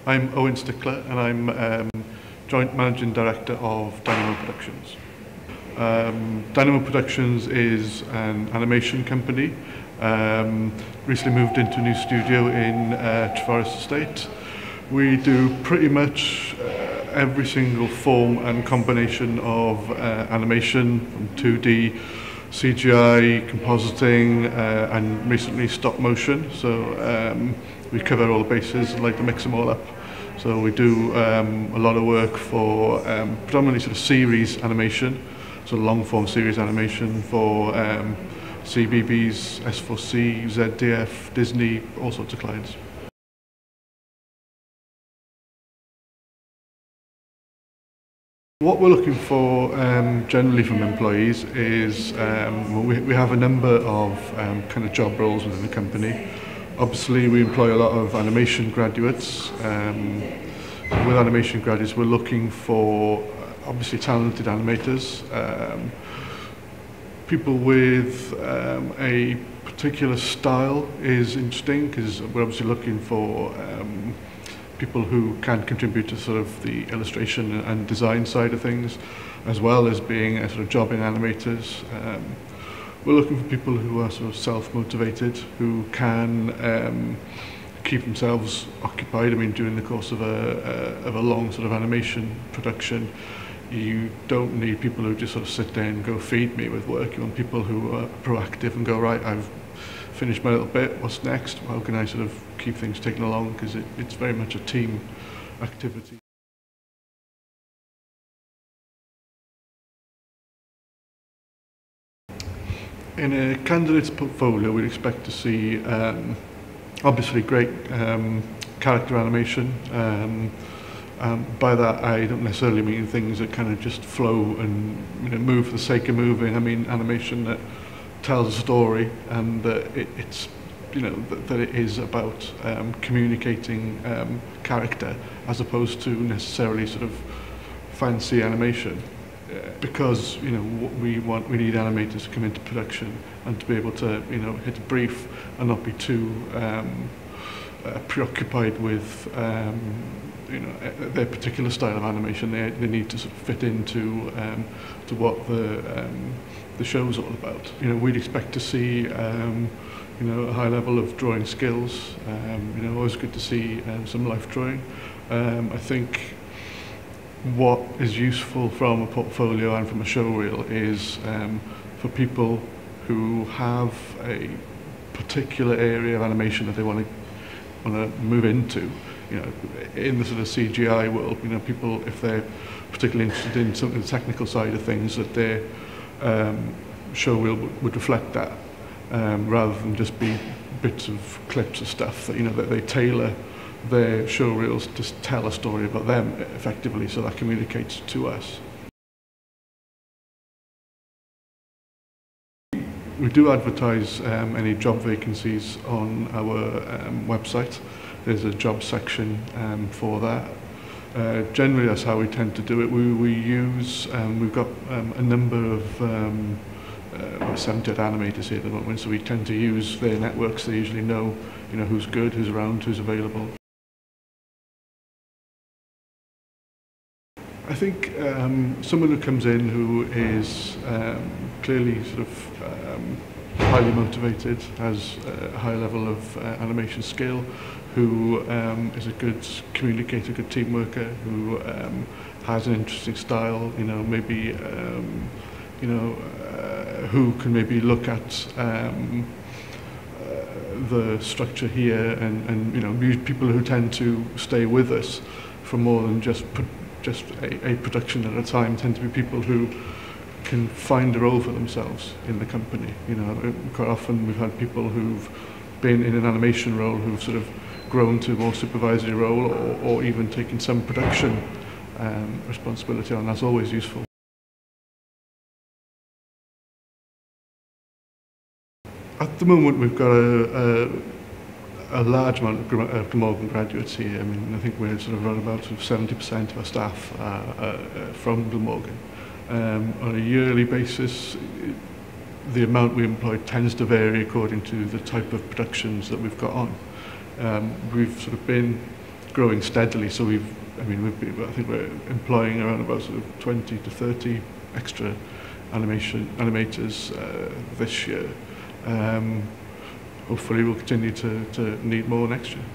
I'm Owen Stickler and I'm Joint Managing Director of Dinamo Productions. Dinamo Productions is an animation company. Recently moved into a new studio in Treforest Estate. We do pretty much every single form and combination of animation, from 2D, CGI, compositing, and recently stop motion. So we cover all the bases and like to mix them all up. So we do a lot of work for predominantly sort of series animation, so long form series animation for CBBS, S4C, ZDF, Disney, all sorts of clients. What we're looking for generally from employees is we have a number of kind of job roles within the company. Obviously, we employ a lot of animation graduates. With animation graduates, we're looking for obviously talented animators, people with a particular style is interesting because we're obviously looking for people who can contribute to sort of the illustration and design side of things, as well as being sort of jobbing animators. We're looking for people who are sort of self-motivated, who can keep themselves occupied. I mean, during the course of a long sort of animation production, you don't need people who just sort of sit there and go feed me with work. You want people who are proactive and go, right, I've finished my little bit, what's next? How can I sort of keep things ticking along? Because it's very much a team activity. In a candidate's portfolio, we'd expect to see obviously great character animation. By that, I don't necessarily mean things that kind of just flow and move for the sake of moving. I mean animation that tells a story and that it's that it is about communicating character as opposed to necessarily sort of fancy animation. Because we need animators to come into production and to be able to hit a brief and not be too preoccupied with their particular style of animation. They need to sort of fit into to what the show's all about. We'd expect to see a high level of drawing skills. Always good to see some life drawing. I think what is useful from a portfolio and from a show reel is for people who have a particular area of animation that they want to move into. In the sort of CGI world, people, if they're particularly interested in some of the technical side of things, that their show reel would reflect that, rather than just be bits of clips of stuff that they tailor their show reels to tell a story about them effectively, so that communicates to us. We do advertise any job vacancies on our website. There's a job section for that. Generally, that's how we tend to do it. We use, we've got a number of 70 animators here at the moment, so we tend to use their networks. They usually know who's good, who's around, who's available. I think someone who comes in who is clearly sort of highly motivated, has a high level of animation skill, who is a good communicator, good team worker, who has an interesting style, maybe who can maybe look at the structure here and people who tend to stay with us for more than just a production at a time tend to be people who can find a role for themselves in the company. Quite often we've had people who've been in an animation role who've sort of grown to a more supervisory role or even taken some production responsibility on. That's always useful. At the moment we've got a large amount of Glamorgan graduates here. I mean, I think we're sort of around about 70% of our staff from Glamorgan. On a yearly basis, the amount we employ tends to vary according to the type of productions that we've got on. We've sort of been growing steadily. So I think we're employing around about sort of 20 to 30 extra animators this year. Hopefully we'll continue to need more next year.